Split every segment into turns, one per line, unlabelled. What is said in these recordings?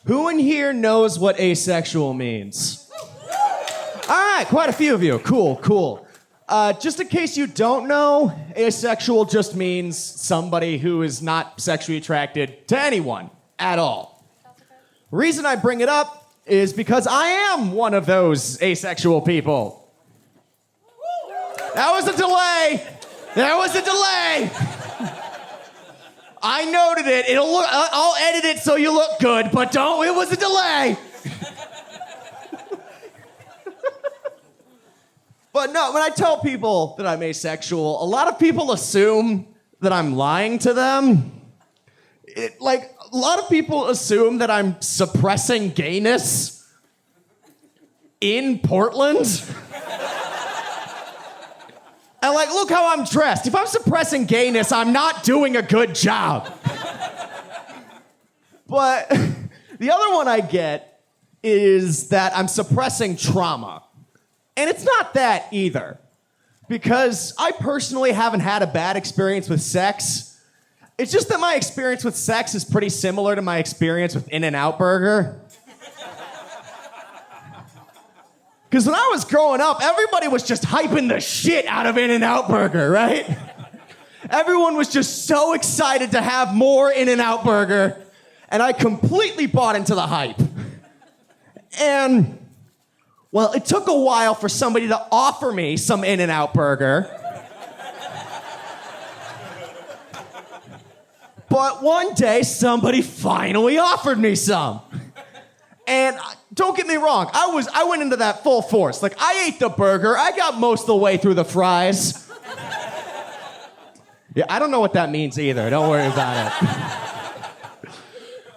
Who in here knows what asexual means? All right, quite a few of you. Cool. Just in case you don't know, asexual just means somebody who is not sexually attracted to anyone at all. The reason I bring it up is because I am one of those asexual people. That was a delay. There was a delay. I noted it. I'll edit it so you look good, but don't. It was a delay. But no, when I tell people that I'm asexual, a lot of people assume that I'm lying to them. A lot of people assume that I'm suppressing gayness in Portland. And look how I'm dressed. If I'm suppressing gayness, I'm not doing a good job. But the other one I get is that I'm suppressing trauma. And it's not that either. Because I personally haven't had a bad experience with sex. It's just that my experience with sex is pretty similar to my experience with In-N-Out Burger. Because when I was growing up, everybody was just hyping the shit out of In-N-Out Burger, right? Everyone was just so excited to have more In-N-Out Burger, and I completely bought into the hype. And, well, it took a while for somebody to offer me some In-N-Out Burger. But one day, somebody finally offered me some. And don't get me wrong, I went into that full force. I ate the burger, I got most of the way through the fries. Yeah, I don't know what that means either, don't worry about it.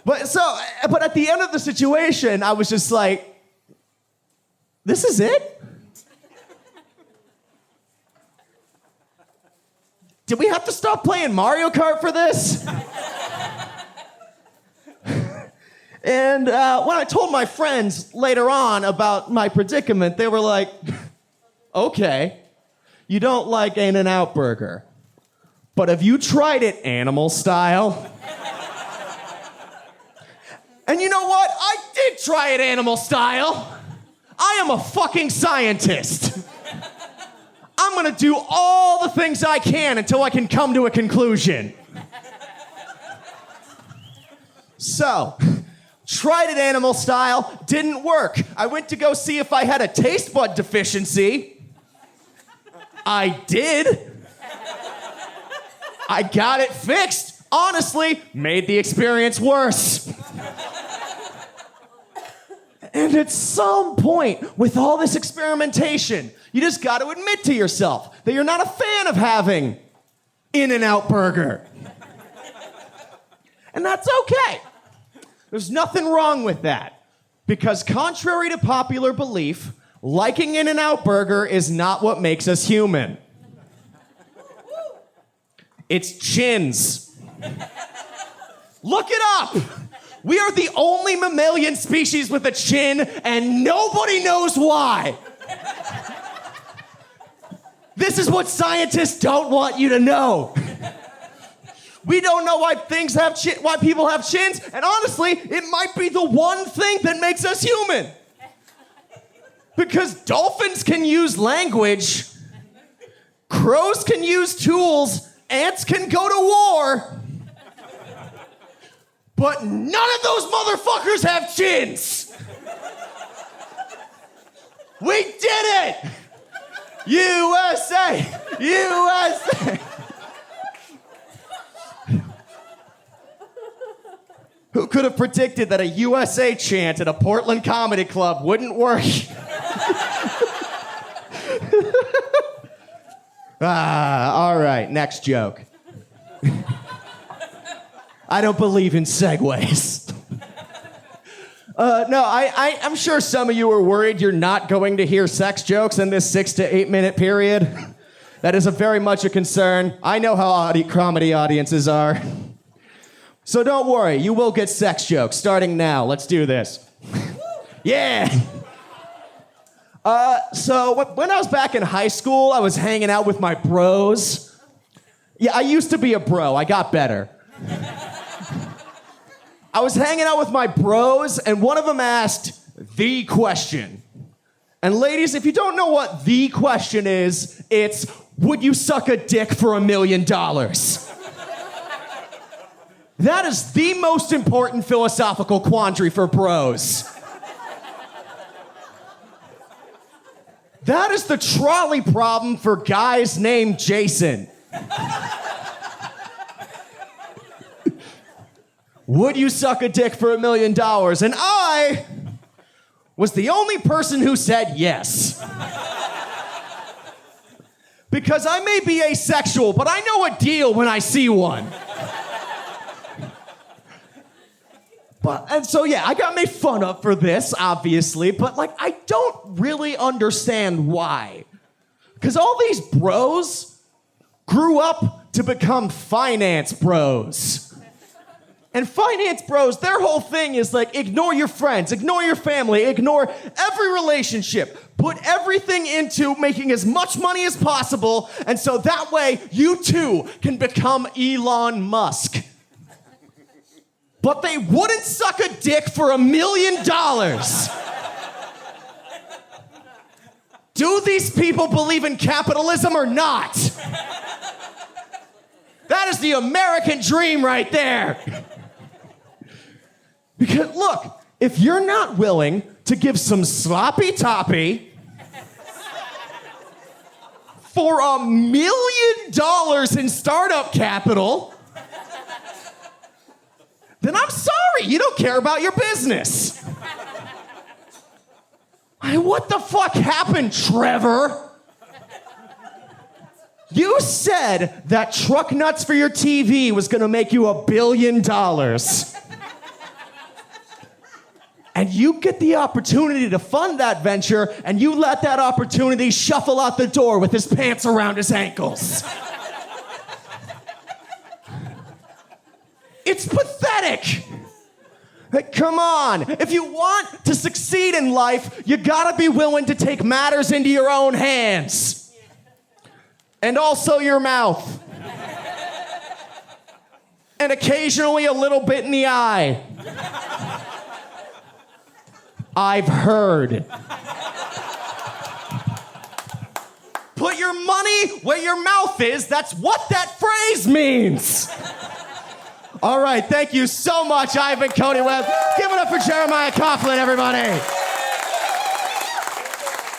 But at the end of the situation, I was just like, this is it? Did we have to stop playing Mario Kart for this? And when I told my friends later on about my predicament, they were like, okay, you don't like In-N-Out Burger, but have you tried it animal style? And you know what? I did try it animal style. I am a fucking scientist. I'm gonna do all the things I can until I can come to a conclusion. So, tried it animal style, didn't work. I went to go see if I had a taste bud deficiency. I did. I got it fixed. Honestly, made the experience worse. And at some point, with all this experimentation, you just got to admit to yourself that you're not a fan of having In-N-Out Burger. And that's okay. There's nothing wrong with that. Because contrary to popular belief, liking In-N-Out Burger is not what makes us human. It's chins. Look it up. We are the only mammalian species with a chin, and nobody knows why. This is what scientists don't want you to know. We don't know why why people have chins, and honestly, it might be the one thing that makes us human. Because dolphins can use language, crows can use tools, ants can go to war, but none of those motherfuckers have chins. We did it! USA! USA! Who could have predicted that a USA chant at a Portland comedy club wouldn't work? All right, next joke. I don't believe in segues. No, I'm sure some of you are worried you're not going to hear sex jokes in this 6 to 8 minute period. That is very much a concern. I know how comedy audiences are. So don't worry, you will get sex jokes starting now. Let's do this. Yeah. So when I was back in high school, I was hanging out with my bros. Yeah, I used to be a bro. I got better. I was hanging out with my bros, and one of them asked the question. And ladies, if you don't know what the question is, it's, would you suck a dick for $1 million? That is the most important philosophical quandary for bros. That is the trolley problem for guys named Jason. Would you suck a dick for $1 million? And I was the only person who said yes. Because I may be asexual, but I know a deal when I see one. And so yeah, I got made fun of for this, obviously, but like I don't really understand why. Because all these bros grew up to become finance bros. And finance bros, their whole thing is like, ignore your friends, ignore your family, ignore every relationship. Put everything into making as much money as possible, and so that way you too can become Elon Musk. But they wouldn't suck a dick for $1 million. Do these people believe in capitalism or not? That is the American dream right there. Because look, if you're not willing to give some sloppy toppy for $1 million in startup capital, then I'm sorry, you don't care about your business. What the fuck happened, Trevor? You said that truck nuts for your TV was gonna make you $1 billion. And you get the opportunity to fund that venture, and you let that opportunity shuffle out the door with his pants around his ankles. It's pathetic. Like, come on. If you want to succeed in life, you gotta be willing to take matters into your own hands. And also your mouth. And occasionally a little bit in the eye. I've heard. Put your money where your mouth is. That's what that phrase means. All right, thank you so much. I've been Cody Webb. Give it up for Jeremiah Coughlin, everybody.